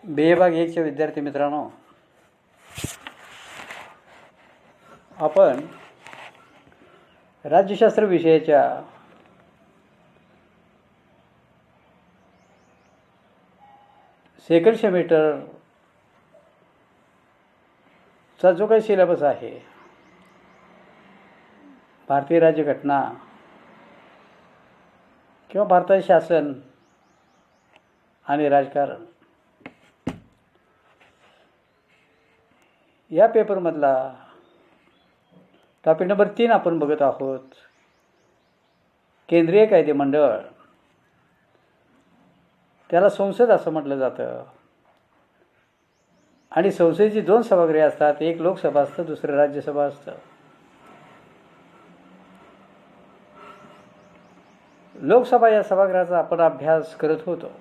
विभाग 1चे विद्यार्थी मित्रांनो, आपण राज्यशास्त्र विषयाच्या सेकंड सेमिस्टरचा जो काही सिलेबस आहे, भारतीय राज्यघटना किंवा भारताचे शासन आणि राजकारण, या पेपरमधला टॉपिक नंबर 3 आपण बघत आहोत. केंद्रीय कायदे मंडळ, त्याला संसद असं म्हटलं जातं. आणि संसदेची 2 सभागृहे असतात, एक लोकसभा असतं, दुसरं राज्यसभा असतं. लोकसभा या सभागृहाचा आपण अभ्यास करत होतो.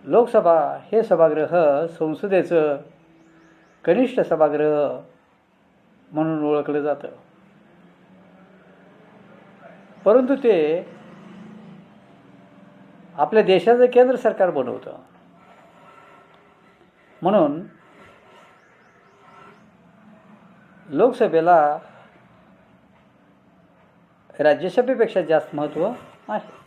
लोकसभा हे सभागृह संसदेचं कनिष्ठ सभागृह म्हणून ओळखलं जातं, परंतु ते आपल्या देशाचं केंद्र सरकार बनवतं. म्हणून लोकसभेला राज्यसभेपेक्षा जास्त महत्त्व आहे.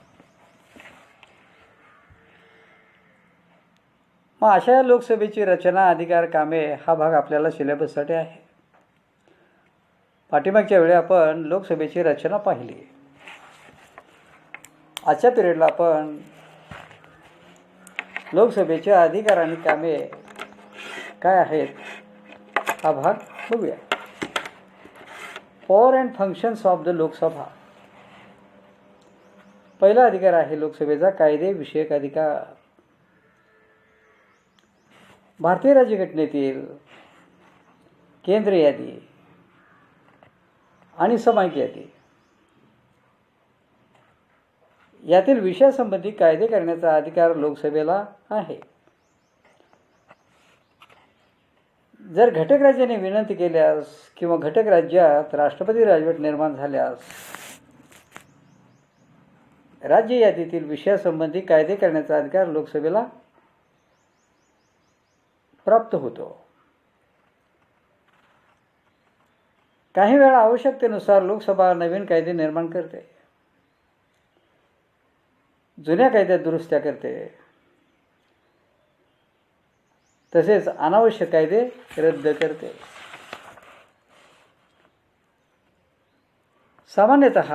मग अशा लोकसभेची रचना, अधिकार, कामे हा भाग आपल्याला सिलेबससाठी आहे. पाठीमागच्या वेळी आपण लोकसभेची रचना पाहिली. आजच्या पिरियडला आपण लोकसभेचे अधिकार आणि कामे काय आहेत हा भाग बघूया. Power and functions of the Lok Sabha. पहिला अधिकार आहे लोकसभेचा कायदे विषयक अधिकार. भारतीय राज्यघटनेतील केंद्र यादी आणि समायिक यादी यातील विषयासंबंधी कायदे करण्याचा अधिकार लोकसभेला आहे. जर घटक राज्याने विनंती केल्यास किंवा घटक राज्यात राष्ट्रपती राजवट निर्माण झाल्यास राज्य यादीतील विषयासंबंधी कायदे करण्याचा अधिकार लोकसभेला प्राप्त होतो. काही वेळा आवश्यकतेनुसार लोकसभा नवीन कायदे निर्माण करते, जुन्या कायद्यात दुरुस्त्या करते, तसेच अनावश्यक कायदे रद्द करते. सामान्यतः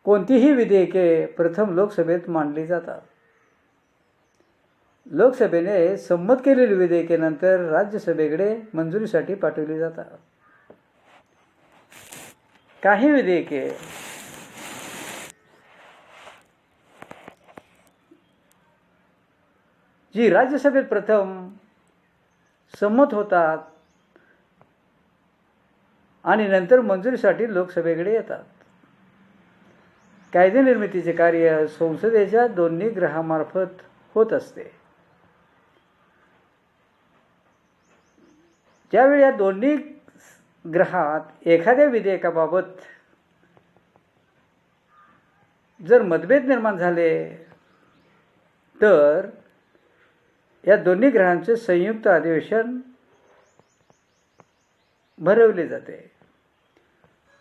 कोणतीही विधेयके प्रथम लोकसभेत मांडली जातात. लोकसभेने संमत केलेली विधेयके नंतर राज्यसभेकडे मंजुरीसाठी पाठवली जातात. काही विधेयके जी राज्यसभेत प्रथम संमत होतात आणि नंतर मंजुरीसाठी लोकसभेकडे येतात. कायदे निर्मितीचे कार्य संसदेच्या दोन्ही गृहामार्फत होत असते. ज्यावेळी या दोन्ही गृहात एखाद्या विधेयकाबाबत जर मतभेद निर्माण झाले तर या दोन्ही गृहांचे संयुक्त अधिवेशन भरवले जाते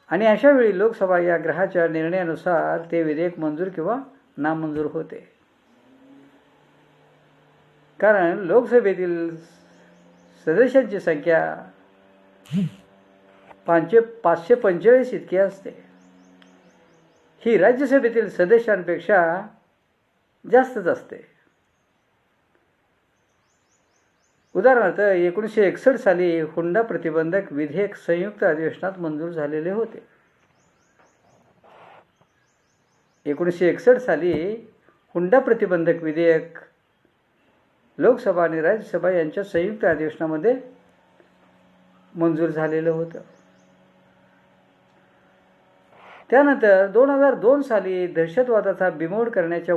आणि अशा वेळी लोकसभा या गृहाच्या निर्णयानुसार ते विधेयक मंजूर किंवा नामंजूर होते. कारण लोकसभेतील सदस्यांची संख्या 545 इतकी असते. ही राज्यसभेतील सदस्यांपेक्षा जास्तच असते. उदाहरणार्थ 1961 साली हुंडा प्रतिबंधक विधेयक संयुक्त अधिवेशनात मंजूर झालेले होते. 1961 साली हुंडा प्रतिबंधक विधेयक लोकसभा आणि राज्यसभा यांच्या संयुक्त अधिवेशनामध्ये मंजूर झालेलं होतं. त्यानंतर 2002 साली दहशतवादाचा बिमोड करण्याच्या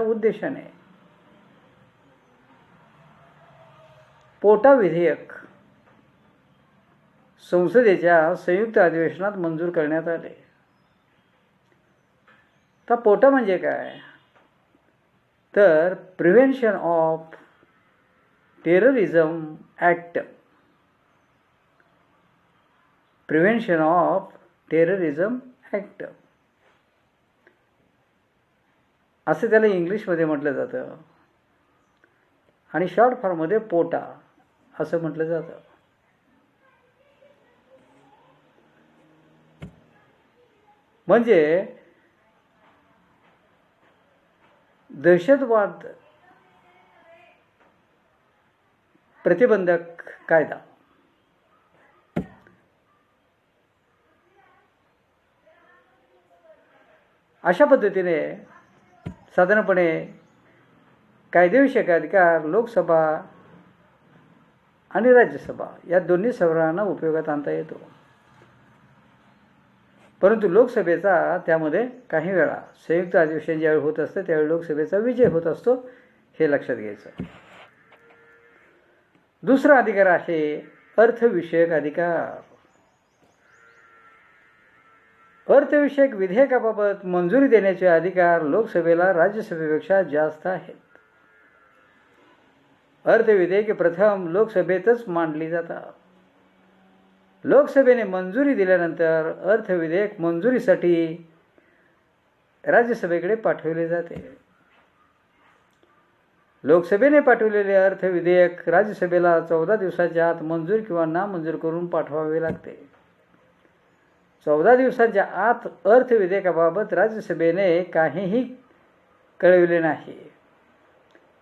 उद्देशाने पोटा विधेयक संसदेच्या संयुक्त अधिवेशनात मंजूर करण्यात आले. तर पोटा म्हणजे काय, तर prevention of terrorism act. Prevention of terrorism act असं त्याला इंग्लिशमध्ये म्हटलं जातं आणि शॉर्ट फॉर्ममध्ये पोटा असं म्हटलं जातं. म्हणजे दहशतवाद प्रतिबंधक कायदा. अशा पद्धतीने साधारणपणे कायदेविषयक अधिकार लोकसभा आणि राज्यसभा या दोन्ही सभागृहांना उपयोगात आणता येतो. परंतु लोकसभेचा त्यामध्ये काही वेळा संयुक्त अधिवेशन ज्यावेळी होत असतं त्यावेळी लोकसभेचा विजय होत असतो, हे लक्षात घ्यायचं. दुसरा अधिकार आहे अर्थविषयक अधिकार. अर्थविषयक विधेयकाबाबत मंजुरी देण्याचे अधिकार लोकसभेला राज्यसभेपेक्षा जास्त आहेत. अर्थविधेयके प्रथम लोकसभेतच मांडली जातात. लोकसभेने मंजुरी दिल्यानंतर अर्थविधेयक मंजुरीसाठी राज्यसभेकडे पाठवले जाते. लोकसभेने पाठवलेले अर्थविधेयक राज्यसभेला 14 दिवसाच्या आत मंजूर किंवा नामंजूर करून पाठवावे लागते. 14 दिवसांच्या आत अर्थविधेयकाबाबत राज्यसभेने काहीही कळविले नाही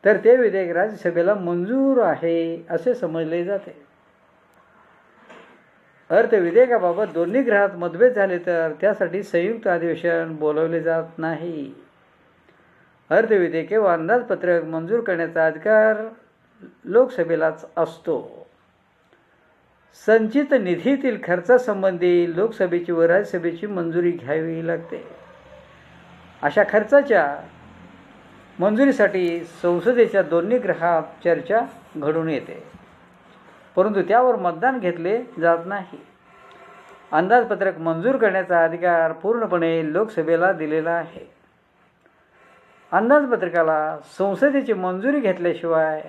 तर ते विधेयक राज्यसभेला मंजूर आहे असे समजले जाते. अर्थविधेयकाबाबत दोन्ही गृहात मतभेद झाले तर त्यासाठी संयुक्त अधिवेशन बोलवले जात नाही. अर्थविधेयके व अंदाजपत्रक मंजूर करण्याचा अधिकार लोकसभेलाच असतो. संचित निधीतील खर्चासंबंधी लोकसभेची व राज्यसभेची मंजुरी घ्यावी लागते. अशा खर्चाच्या मंजुरीसाठी संसदेच्या दोन्ही गृहात चर्चा घडून येते, परंतु त्यावर मतदान घेतले जात नाही. अंदाजपत्रक मंजूर करण्याचा अधिकार पूर्णपणे लोकसभेला दिलेला आहे. अंदाजपत्रकाला संसदेची मंजुरी घेतल्याशिवाय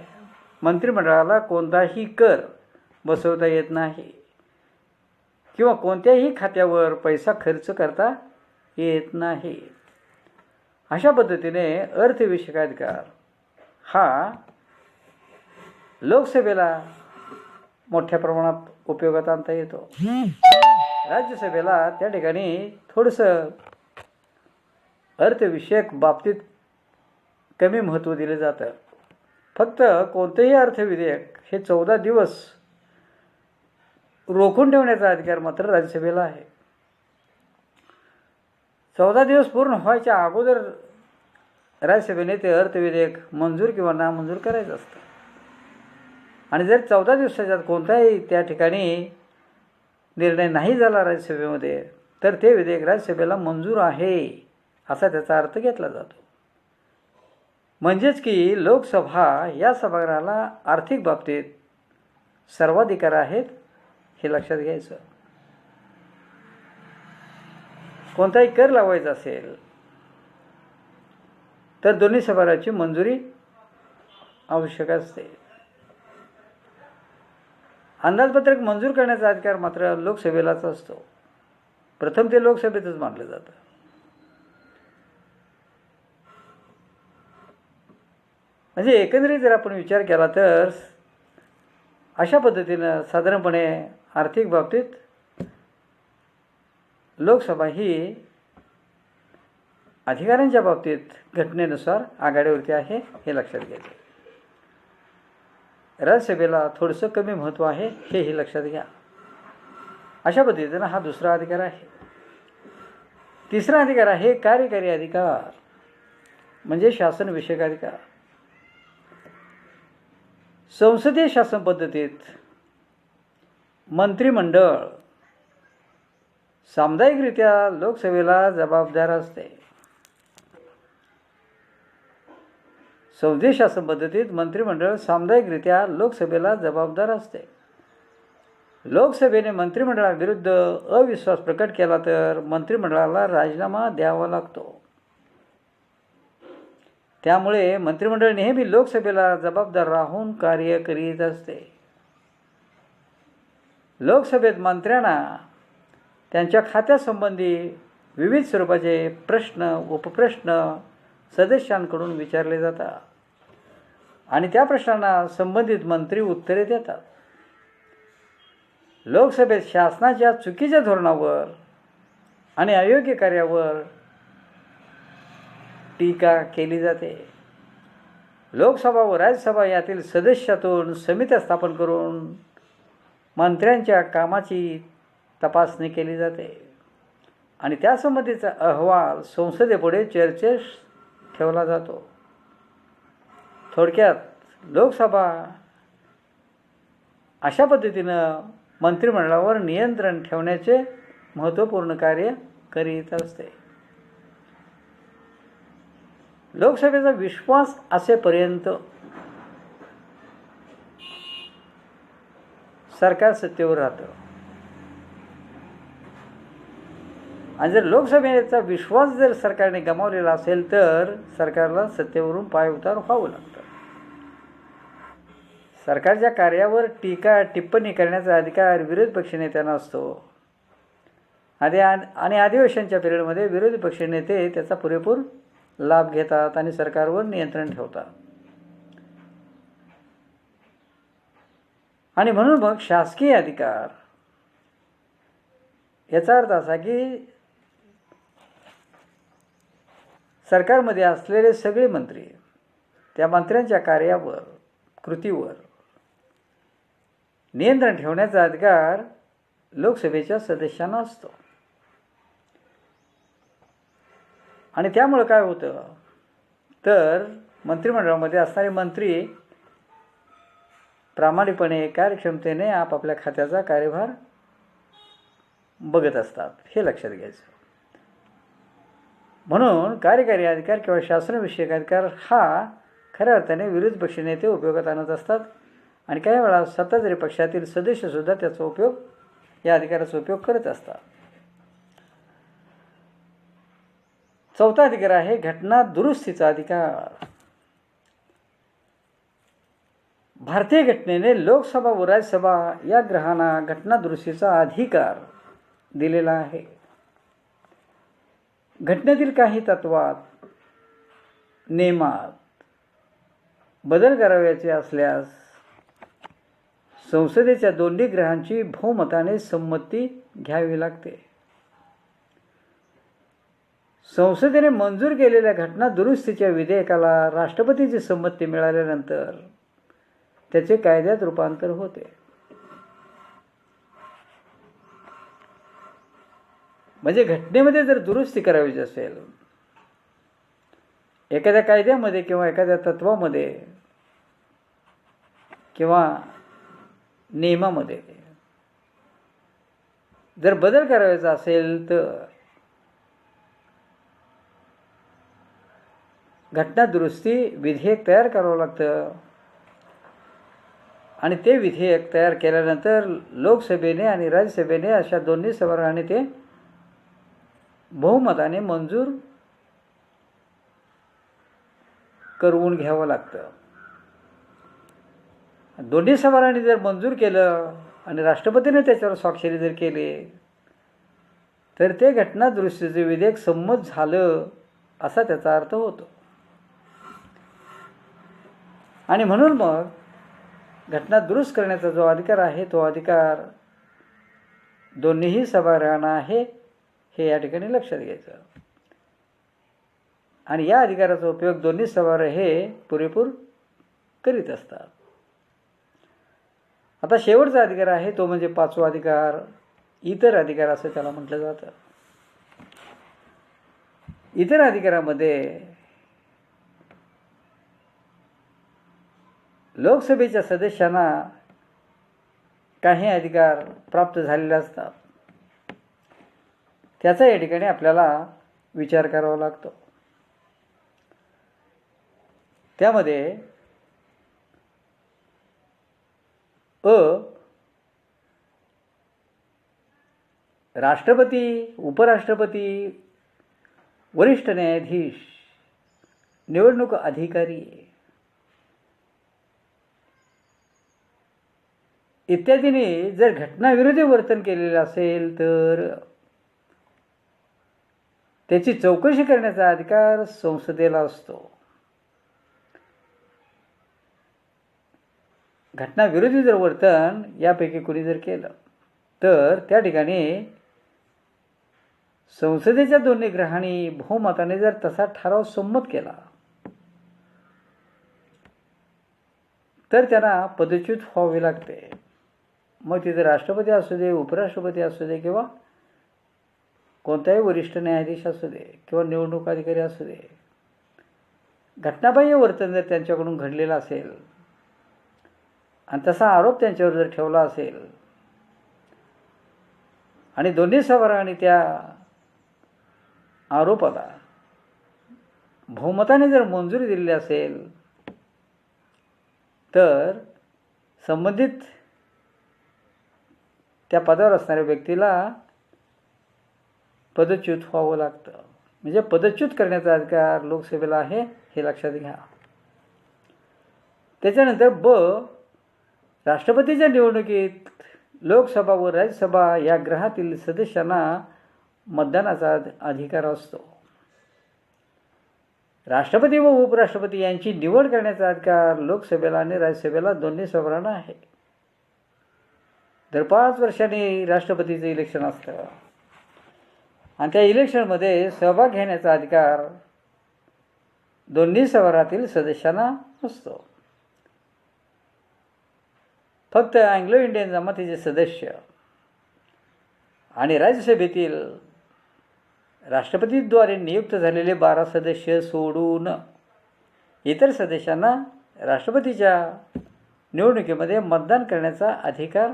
मंत्रिमंडळाला कोणताही कर बसवता येत नाही किंवा कोणत्याही खात्यावर पैसा खर्च करता येत नाही. अशा पद्धतीने अर्थविषयक अधिकार हा लोकसभेला मोठ्या प्रमाणात उपयोगात आणता येतो. राज्यसभेला त्या ठिकाणी थोडंसं अर्थविषयक बाबतीत कमी महत्त्व दिले जातं. फक्त कोणतेही अर्थविधेयक हे 14 दिवस रोखून ठेवण्याचा अधिकार मात्र राज्यसभेला आहे. 14 दिवस पूर्ण व्हायच्या अगोदर राज्यसभेने ते अर्थविधेयक मंजूर किंवा नामंजूर करायचं असतं आणि जर 14 दिवसाच्यात कोणताही त्या ठिकाणी निर्णय नाही झाला राज्यसभेमध्ये तर ते विधेयक राज्यसभेला मंजूर आहे असा त्याचा अर्थ घेतला जातो. म्हणजेच की लोकसभा या सभागृहाला आर्थिक बाबतीत सर्वाधिकार आहेत हे लक्षात घ्यायचं. कोणताही कर लावायचा असेल तर दोन्ही सभागृहाची मंजुरी आवश्यक असते. अंदाजपत्रक मंजूर करण्याचा अधिकार मात्र लोकसभेलाच असतो. प्रथम ते लोकसभेतच मानलं जातं. म्हणजे एकंदरीत जर आपण विचार केला तर अशा पद्धतीनं साधारणपणे आर्थिक बाबतीत लोकसभा ही अधिकारांच्या बाबतीत घटनेनुसार आघाडीवरती आहे हे लक्षात घ्यायचं. राज्यसभेला थोडंसं कमी महत्त्व आहे हेही लक्षात घ्या. अशा पद्धतीनं हा दुसरा अधिकार आहे. तिसरा अधिकार आहे कार्यकारी अधिकार म्हणजे शासनविषयक अधिकार. संसदीय शासन पद्धतीत मंत्रिमंडळ सामुदायिकरित्या लोकसभेला जबाबदार असते. संसदीय शासन पद्धतीत मंत्रिमंडळ सामुदायिकरित्या लोकसभेला जबाबदार असते. लोकसभेने मंत्रिमंडळाविरुद्ध अविश्वास प्रकट केला तर मंत्रिमंडळाला राजीनामा द्यावा लागतो. त्यामुळे मंत्रिमंडळ नेहमी लोकसभेला जबाबदार राहून कार्य करीत असते. लोकसभेत मंत्र्यांना त्यांच्या खात्यासंबंधी विविध स्वरूपाचे प्रश्न उपप्रश्न सदस्यांकडून विचारले जातात आणि त्या प्रश्नांना संबंधित मंत्री उत्तरे देतात. लोकसभेत शासनाच्या चुकीच्या धोरणावर आणि अयोग्य कार्यावर टीका केली जाते. लोकसभा व राज्यसभा यातील सदस्यातून समित्या स्थापन करून मंत्र्यांच्या कामाची तपासणी केली जाते आणि त्यासंबंधीचा अहवाल संसदेपुढे चर्चेस ठेवला जातो. थोडक्यात लोकसभा अशा पद्धतीनं मंत्रिमंडळावर नियंत्रण ठेवण्याचे महत्त्वपूर्ण कार्य करीत असते. लोकसभेचा विश्वास असेपर्यंत सरकार सत्तेवर राहतं आणि जर लोकसभेचा विश्वास जर सरकारने गमावलेला असेल तर सरकारला सत्तेवरून पायउतार व्हावं लागतं. सरकारच्या कार्यावर टीका टिप्पणी करण्याचा अधिकार विरोधी पक्षनेत्यांना असतो आणि अधिवेशनाच्या पिरियडमध्ये विरोधी पक्षनेते त्याचा पुरेपूर लाभ घेतात आणि सरकारवर नियंत्रण ठेवतात. आणि म्हणून मग शासकीय अधिकार याचा अर्थ असा की सरकारमध्ये असलेले सगळे मंत्री त्या मंत्र्यांच्या कार्यावर कृतीवर नियंत्रण ठेवण्याचा अधिकार लोकसभेच्या सदस्यांना असतो. आणि त्यामुळे काय होतं तर मंत्रिमंडळामध्ये असणारे मंत्री प्रामाणिकपणे कार्यक्षमतेने आपापल्या खात्याचा कार्यभार बघत असतात, हे लक्षात घ्यायचं. म्हणून कार्यकारी अधिकार किंवा शासनविषयक अधिकार हा खऱ्या अर्थाने विरोधी पक्षनेते उपयोगात आणत असतात आणि काही वेळा सत्ताधारी पक्षातील सदस्यसुद्धा त्याचा उपयोग या अधिकाराचा उपयोग करत असतात. चौथा अधिकार आहे घटना दुरुस्तीचा अधिकार. भारतीय घटनेने लोकसभा व राज्यसभा या ग्रहांना घटना दुरुस्तीचा अधिकार दिलेला आहे. घटनेतील काही तत्वात नियमात बदल करावयाचे असल्यास संसदेच्या दोन्ही ग्रहांची बहुमताने संमती घ्यावी लागते. संसदेने मंजूर केलेल्या घटना दुरुस्तीच्या विधेयकाला राष्ट्रपतीची संमती मिळाल्यानंतर त्याचे कायद्यात रूपांतर होते. म्हणजे घटनेमध्ये जर दुरुस्ती करायची असेल एखाद्या कायद्यामध्ये किंवा एखाद्या तत्वामध्ये किंवा नियमामध्ये जर बदल करायचा असेल तर घटना दुरुस्ती विधेयक तयार करावं लागतं आणि ते विधेयक तयार केल्यानंतर लोकसभेने आणि राज्यसभेने अशा दोन्ही सभागृहांनी ते बहुमताने मंजूर करून घ्यावं लागतं. दोन्ही सभागृहांनी जर मंजूर केलं आणि राष्ट्रपतीने त्याच्यावर स्वाक्षरी जर केली तर ते घटना दुरुस्तीचे विधेयक संमत झालं असा त्याचा अर्थ होतो. आणि म्हणून मग घटना दुरुस्त करण्याचा जो अधिकार आहे तो अधिकार दोन्हीही सभागृहांना आहे हे या ठिकाणी लक्षात घ्यायचं. आणि या अधिकाराचा उपयोग दोन्ही सभागृह हे पुरेपूर करीत असतात. आता शेवटचा अधिकार आहे तो म्हणजे पाचवा अधिकार, इतर अधिकार असं त्याला म्हटलं जातं. इतर अधिकारामध्ये लोकसभेच्या सदस्यांना काही अधिकार प्राप्त झालेले असतात. त्याचा या ठिकाणी आपल्याला विचार करावा लागतो. त्यामध्ये राष्ट्रपती, उपराष्ट्रपती, वरिष्ठ न्यायाधीश, निवडणूक अधिकारी इत्यादींनी जर घटनाविरोधी वर्तन केलेलं असेल तर त्याची चौकशी करण्याचा अधिकार संसदेला असतो. घटनाविरोधी जर वर्तन यापैकी कोणी जर केलं तर त्या ठिकाणी संसदेच्या दोन्ही ग्रहांनी बहुमताने जर तसा ठराव संमत केला तर त्यांना पदच्युत व्हावे लागते. मग तिथे राष्ट्रपती असू दे, उपराष्ट्रपती असू दे, किंवा कोणताही वरिष्ठ न्यायाधीश असू दे, किंवा निवडणूक अधिकारी असू दे, घटनाबाह्य वर्तन जर त्यांच्याकडून घडलेलं असेल आणि तसा आरोप त्यांच्यावर जर ठेवला असेल आणि दोन्ही सभागृहांनी त्या आरोपाला बहुमताने जर मंजुरी दिलेली असेल तर संबंधित त्या पदावर असणाऱ्या व्यक्तीला पदच्युत व्हावं लागतं. म्हणजे पदच्युत करण्याचा अधिकार लोकसभेला आहे, हे लक्षात घ्या. त्याच्यानंतर राष्ट्रपतीच्या निवडणुकीत लोकसभा व राज्यसभा या ग्रहातील सदस्यांना मतदानाचा अधिकार असतो. राष्ट्रपती व उपराष्ट्रपती यांची निवड करण्याचा अधिकार लोकसभेला आणि राज्यसभेला दोन्ही सभागृहांना आहे. दर 5 वर्षांनी राष्ट्रपतीचं इलेक्शन असतं आणि त्या इलेक्शनमध्ये सहभाग घेण्याचा अधिकार दोन्ही सभागृहातील सदस्यांना असतो. फक्त अँग्लो इंडियन जमातीचे सदस्य आणि राज्यसभेतील राष्ट्रपतीद्वारे नियुक्त झालेले 12 सदस्य सोडून इतर सदस्यांना राष्ट्रपतीच्या निवडणुकीमध्ये मतदान करण्याचा अधिकार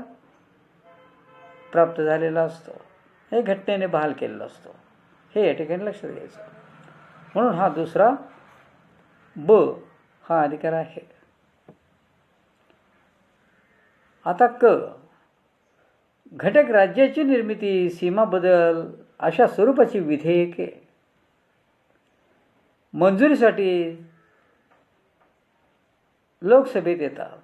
प्राप्त झालेला असतो. हे घटनेने बहाल केलेला असतो. हे या ठिकाणी लक्षात घ्यायचं. म्हणून हा दुसरा हा अधिकार आहे. आता घटक राज्याची निर्मिती, सीमा बदल अशा स्वरूपाची विधेयके मंजुरीसाठी लोकसभेत येतात.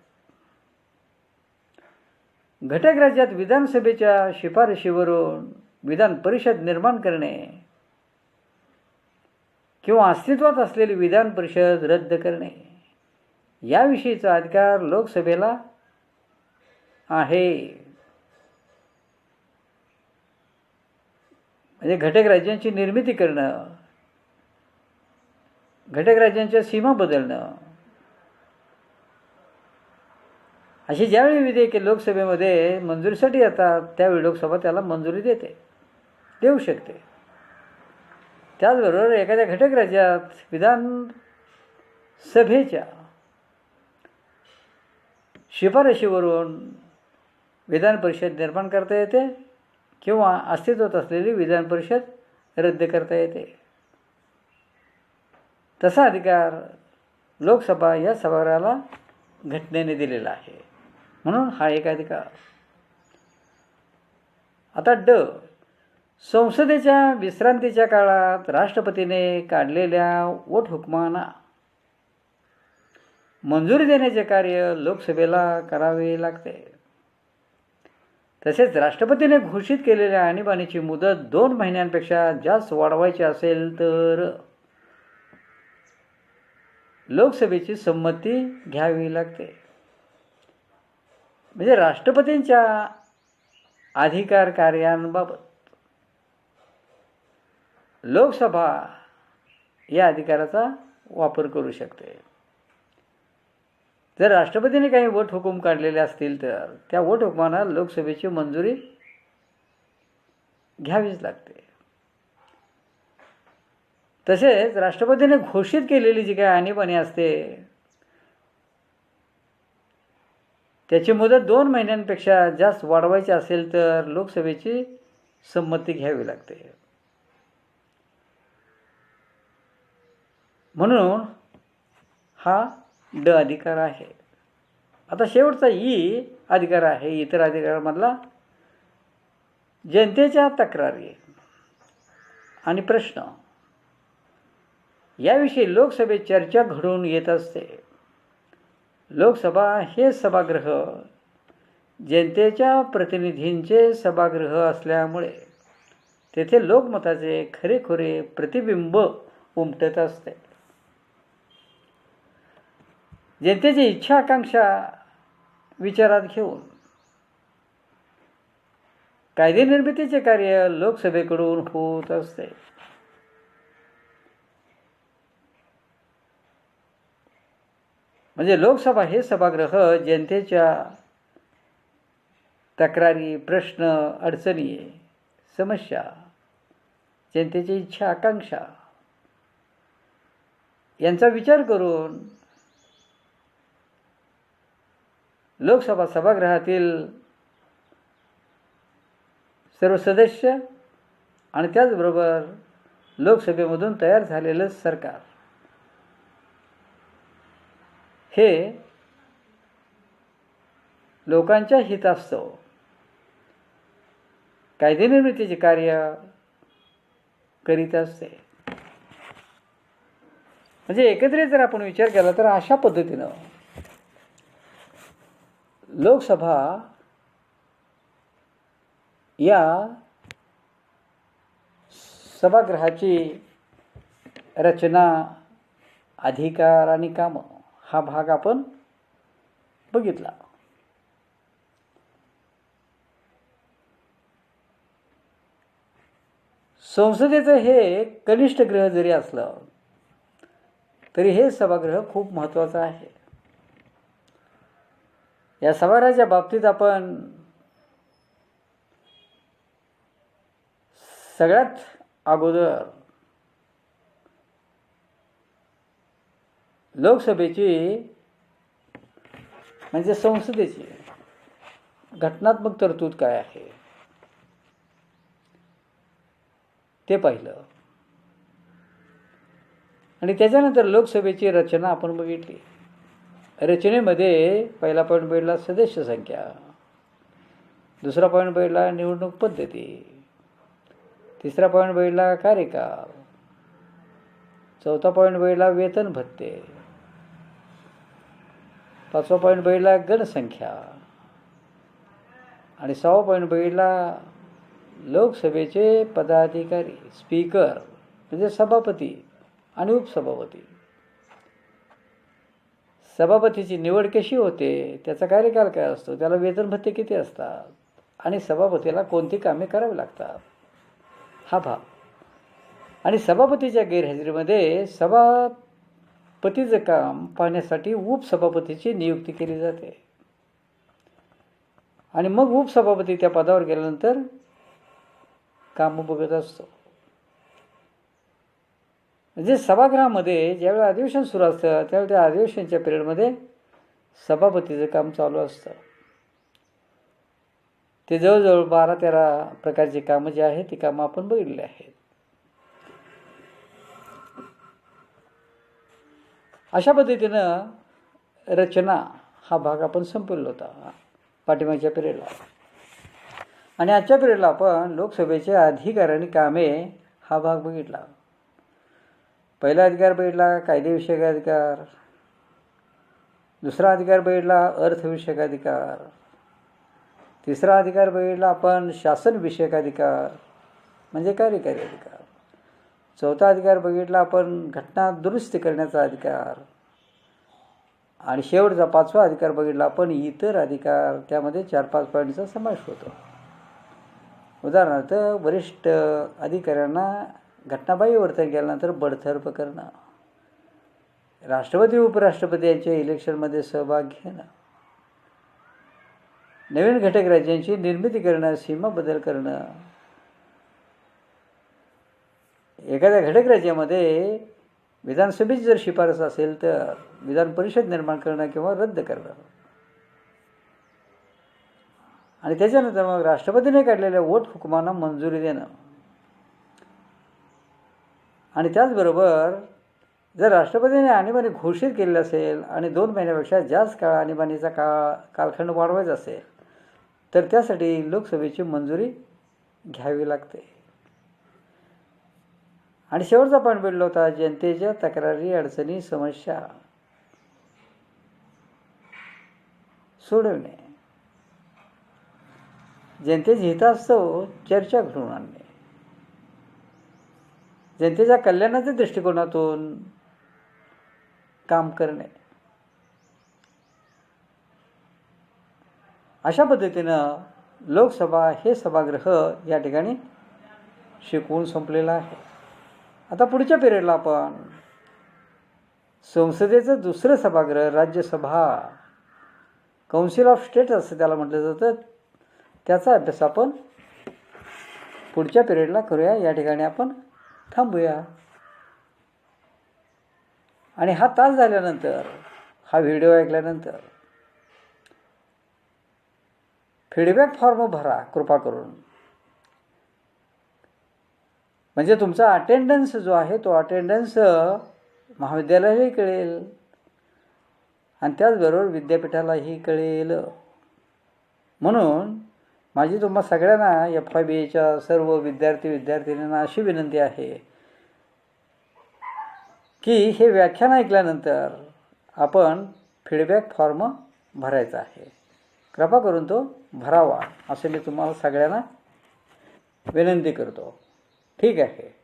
घटक राज्यात विधानसभेच्या शिफारशीवरून विधान परिषद निर्माण करणे किंवा अस्तित्वात असलेली विधान परिषद रद्द करणे याविषयीचा अधिकार लोकसभेला आहे. म्हणजे घटक राज्यांची निर्मिती करणं, घटक राज्यांच्या सीमा बदलणं, अशी ज्यावेळी विधेयके लोकसभेमध्ये मंजुरीसाठी येतात त्यावेळी लोकसभा त्याला मंजुरी देऊ शकते. त्याचबरोबर एखाद्या घटक राज्यात विधानसभेच्या शिफारशीवरून विधान परिषद निर्माण करता येते किंवा अस्तित्वात असलेली विधान परिषद रद्द करता येते. तसा अधिकार लोकसभा या सभागृहाला घटनेने दिलेला आहे. म्हणून हा एक अधिकार. आता संसदेच्या विश्रांतीच्या काळात राष्ट्रपतीने काढलेल्या वटहुकमांना मंजुरी देण्याचे कार्य लोकसभेला करावे लागते. तसेच राष्ट्रपतीने घोषित केलेल्या आणीबाणीची मुदत 2 महिन्यांपेक्षा जास्त वाढवायची असेल तर लोकसभेची संमती घ्यावी लागते. म्हणजे राष्ट्रपतींच्या अधिकार कार्यांबाबत लोकसभा या अधिकाराचा वापर करू शकते. जर राष्ट्रपतीने काही वटहुकूम काढलेले असतील तर त्या वटहुकमांना लोकसभेची मंजुरी घ्यावीच लागते. तसेच राष्ट्रपतीने घोषित केलेली जी काही आणीबाणी असते त्याची मुदत 2 महिन्यांपेक्षा जास्त वाढवायची असेल तर लोकसभेची संमती घ्यावी लागते. म्हणून हा अधिकार आहे. आता शेवटचा अधिकार आहे. इतर अधिकारामधला जनतेच्या तक्रारी आणि प्रश्न याविषयी लोकसभेत चर्चा घडून येत असते. लोकसभा हे सभागृह जनतेच्या प्रतिनिधींचे सभागृह असल्यामुळे तेथे लोकमताचे खरेखुरे प्रतिबिंब उमटत असते. जनतेची इच्छा आकांक्षा विचारात घेऊन कायदे निर्मितीचे कार्य लोकसभेकडून होत असते. म्हणजे लोकसभा हे सभागृह जनतेच्या तक्रारी, प्रश्न, अडचणी, समस्या, जनतेची इच्छा आकांक्षा यांचा विचार करून लोकसभा सभागृहातील सर्व सदस्य आणि त्याचबरोबर लोकसभेमधून तयार झालेलं सरकार हे लोकांच्या हितास्तव कायदे निर्मितीचे कार्य करीत असते. म्हणजे एकत्रित जर आपण विचार केला तर अशा पद्धतीनं लोकसभा या सभागृहाची रचना, अधिकार आणि कामं हा भाग आपण बघितला. संसदेचं हे कनिष्ठ गृह जरी असलं तरी हे सभागृह खूप महत्त्वाचं आहे. या सभागृहाच्या बाबतीत आपण सगळ्यात अगोदर लोकसभेची म्हणजे संसदेची घटनात्मक तरतूद काय आहे ते पाहिलं आणि त्याच्यानंतर लोकसभेची रचना आपण बघितली. रचनेमध्ये पहिला पॉईंट बघितला सदस्य संख्या, दुसरा पॉईंट बघितला निवडणूक पद्धती, तिसरा पॉईंट बघितला कार्यकाळ, चौथा पॉईंट बघितला वेतन भत्ते, पाचवा पॉईंट बघितला गणसंख्या आणि सहावा पॉईंट बघितला लोकसभेचे पदाधिकारी, स्पीकर म्हणजे सभापती आणि उपसभापती. सभापतीची निवड कशी होते, त्याचा कार्यकाल काय असतो, त्याला वेतन भत्ते किती असतात आणि सभापतीला कोणती कामे करावी लागतात हा भाग. आणि सभापतीच्या गैरहजेरीमध्ये सभापतीचं काम पाहण्यासाठी उपसभापतीची नियुक्ती केली जाते आणि मग उपसभापती त्या पदावर गेल्यानंतर कामं बघत असतो. म्हणजे सभागृहामध्ये ज्यावेळी अधिवेशन सुरू असतं त्यावेळी त्या अधिवेशनच्या पिरियडमध्ये सभापतीचं काम चालू असतं. ते जवळजवळ 12-13 प्रकारची कामं जी आहेत ती कामं आपण बघितली आहेत. अशा पद्धतीनं रचना हा भाग आपण संपवला होता पाठिंबाच्या पिरियडला. आणि आजच्या पिरियडला आपण लोकसभेचे अधिकार आणि कामे हा भाग बघितला. पहिला अधिकार बघितला कायदेविषयक अधिकार, दुसरा अधिकार बघितला अर्थविषयक अधिकार, तिसरा अधिकार बघितला आपण शासनविषयक अधिकार म्हणजे कार्यकारी अधिकार, चौथा अधिकार बघितला आपण घटना दुरुस्ती करण्याचा अधिकार आणि शेवटचा 5वा अधिकार बघितला आपण इतर अधिकार. त्यामध्ये 4-5 पॉईंटचा समावेश होतो. उदाहरणार्थ वरिष्ठ अधिकाऱ्यांना घटनाबाह्य वर्तन केल्यानंतर बडतर्फ करणं, राष्ट्रपती उपराष्ट्रपती यांच्या इलेक्शनमध्ये सहभाग घेणं, नवीन घटक राज्यांची निर्मिती करणं, सीमा बदल करणं, एखाद्या घटक राज्यामध्ये विधानसभेची जर शिफारस असेल तर विधान परिषद निर्माण करणं किंवा रद्द करणं आणि त्याच्यानंतर मग राष्ट्रपतीने काढलेल्या वोट हुकुमांना मंजुरी देणं. आणि त्याचबरोबर जर राष्ट्रपतीने आणीबाणी घोषित केलेलं असेल आणि 2 महिन्यापेक्षा जास्त काळ आणीबाणीचा कालखंड वाढवायचा असेल तर त्यासाठी लोकसभेची मंजुरी घ्यावी लागते. आणि शेवटचा पॉईंट भेटला होता, जनतेच्या तक्रारी, अडचणी, समस्या सोडवणे, जनतेच्या हितास्तव चर्चा घडवून आणणे, जनतेच्या कल्याणाच्या दृष्टिकोनातून काम करणे. अशा पद्धतीनं लोकसभा हे सभागृह या ठिकाणी शिकवून संपलेलं आहे. आता पुढच्या पिरियडला आपण संसदेचं दुसरं सभागृह, राज्यसभा, काउन्सिल ऑफ स्टेट असं त्याला म्हटलं जातं, त्याचा अभ्यास आपण पुढच्या पिरियडला करूया. या ठिकाणी आपण थांबूया. आणि हा तास झाल्यानंतर, हा व्हिडिओ ऐकल्यानंतर फीडबॅक फॉर्म भरा कृपा करून. म्हणजे तुमचा अटेंडन्स जो आहे तो अटेंडन्स महाविद्यालयालाही कळेल आणि त्याचबरोबर विद्यापीठालाही कळेल. म्हणून माझी तुम्हा सगळ्यांना FIBAच्या सर्व विद्यार्थ्यांना अशी विनंती आहे की हे व्याख्यान ऐकल्यानंतर आपण फीडबॅक फॉर्म भरायचा आहे. कृपा करून तो भरावा असे मी तुम्हाला सगळ्यांना विनंती करतो. ठीक आहे.